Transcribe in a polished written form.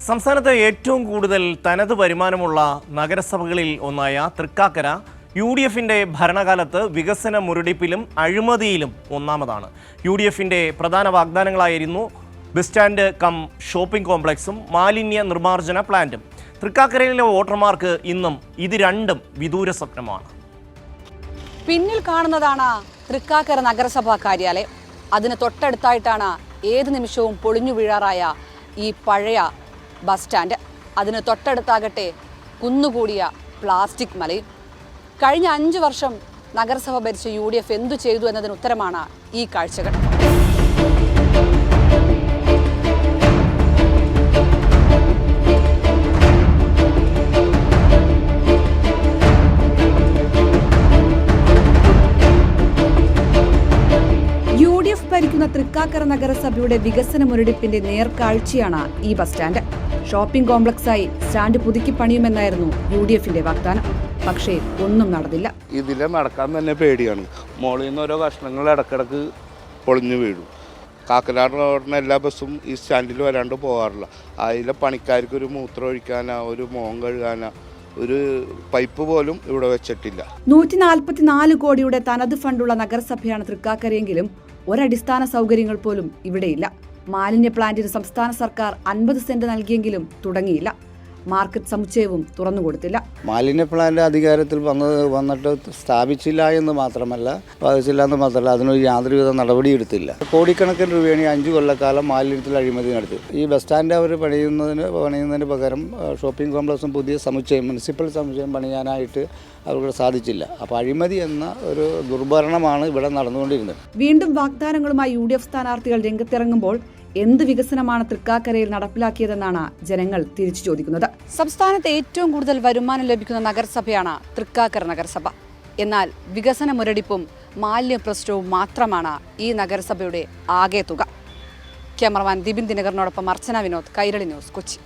സംസ്ഥാനത്തെ ഏറ്റവും കൂടുതൽ തനത് വരുമാനമുള്ള നഗരസഭകളിൽ ഒന്നായ തൃക്കാക്കര യു.ഡി.എഫിന്റെ ഭരണകാലത്ത് വികസന മുരടിപ്പിലും അഴിമതിയിലും ഒന്നാമതാണ്. യു.ഡി.എഫിന്റെ പ്രധാന വാഗ്ദാനങ്ങളായിരുന്നു ബസ് സ്റ്റാൻഡ് കം ഷോപ്പിംഗ് കോംപ്ലക്സും മാലിന്യ നിർമ്മാർജ്ജന പ്ലാന്റും. തൃക്കാക്കരയിലെ വോട്ടർമാർക്ക് ഇന്നും ഇത് രണ്ടും വിദൂര സ്വപ്നമാണ്. പിന്നിൽ കാണുന്നതാണ് തൃക്കാക്കര നഗരസഭാ കാര്യാലയം. അതിന് തൊട്ടടുത്തായിട്ടാണ് ഏത് നിമിഷവും പൊളിഞ്ഞു വീഴാറായ ഈ പഴയ ബസ് സ്റ്റാൻഡ്. അതിന് തൊട്ടടുത്താകട്ടെ കുന്നുകൂടിയ പ്ലാസ്റ്റിക് മലയും. കഴിഞ്ഞ 5 വർഷം നഗരസഭ ഭരിച്ച യു.ഡി.എഫ് എന്തു ചെയ്തു എന്നതിന് ഉത്തരമാണ് ഈ കാഴ്ചകൾ. യു.ഡി.എഫ് ഭരിക്കുന്ന തൃക്കാക്കര നഗരസഭയുടെ വികസന മുരടിപ്പിന്റെ നേർക്കാഴ്ചയാണ് ഈ ബസ് സ്റ്റാൻഡ്. ഷോപ്പിംഗ് കോംപ്ലക്സായി സ്റ്റാൻഡ് പുതുക്കി പണിയുമെന്നായിരുന്നു യു.ഡി.എഫിന്റെ വാഗ്ദാനം. പക്ഷേ ഒന്നും നടന്നില്ല. ഇതിലെ നടക്കാൻ തന്നെ പേടിയാണ്. മോളിൽ നിന്ന് ഓരോ കഷ്ണങ്ങൾ ഇടക്കിടക്ക് പൊളിഞ്ഞു വീഴും. കാക്കനാട് റോഡിന് എല്ലാ ബസ്സും ഈ സ്റ്റാൻഡിൽ വരാണ്ട് പോകാറില്ല. അതിലെ പണിക്കാർക്ക് ഒരു മൂത്രം ഒഴിക്കാനോ ഒരു മോൻ കഴുകാനോ ഒരു പൈപ്പ് പോലും ഇവിടെ വെച്ചിട്ടില്ല. 144 കോടിയുടെ തനത് ഫണ്ടുള്ള നഗരസഭയാണ് തൃക്കാക്കരയെങ്കിലും ഒരടിസ്ഥാന സൗകര്യങ്ങൾ പോലും ഇവിടെയില്ല. മാലിന്യ പ്ലാന്റിന് സംസ്ഥാന സർക്കാർ 50 സെന്റ് നൽകിയെങ്കിലും തുടങ്ങിയില്ല. മാർക്കറ്റ് സമുച്ചയവും തുറന്നുകൊടുത്തില്ല. മാലിന്യ പ്ലാന്റ് അധികാരത്തിൽ വന്നിട്ട് സ്ഥാപിച്ചില്ല എന്ന് മാത്രമല്ല, അതിനൊരു യാതൊരുവിധ നടപടിയെടുത്തില്ല. കോടിക്കണക്കിന് രൂപയാണ് 5 കൊല്ലക്കാലം മാലിന്യത്തിൽ അഴിമതി നടത്തി. ഈ ബസ് സ്റ്റാൻഡ് അവർ പണിയുന്നതിന് പകരം ഷോപ്പിംഗ് കോംപ്ലക്സും പുതിയ സമുച്ചയം മുനിസിപ്പൽ സമുച്ചയം പണിയാനായിട്ട് അവർക്ക് സാധിച്ചില്ല. അപ്പോൾ അഴിമതി എന്ന ഒരു ദുർഭരണമാണ് ഇവിടെ നടന്നുകൊണ്ടിരുന്നത്. വീണ്ടും വാഗ്ദാനങ്ങളുമായി യു.ഡി.എഫ് സ്ഥാനാർത്ഥികൾ രംഗത്തിറങ്ങുമ്പോൾ എന്ത് വികസനമാണ് തൃക്കാക്കരയിൽ നടപ്പിലാക്കിയതെന്നാണ് ജനങ്ങൾ തിരിച്ചു ചോദിക്കുന്നത്. സംസ്ഥാനത്ത് ഏറ്റവും കൂടുതൽ വരുമാനം ലഭിക്കുന്ന നഗരസഭയാണ് തൃക്കാക്കര നഗരസഭ. എന്നാൽ വികസന മുരടിപ്പും മാലിന്യ പ്രശ്നവും മാത്രമാണ് ഈ നഗരസഭയുടെ ആകെ തുക. ക്യാമറമാൻ ദിബിൻ ദിനകറിനോടൊപ്പം അർച്ചന വിനോദ്, കൈരളി ന്യൂസ്, കൊച്ചി.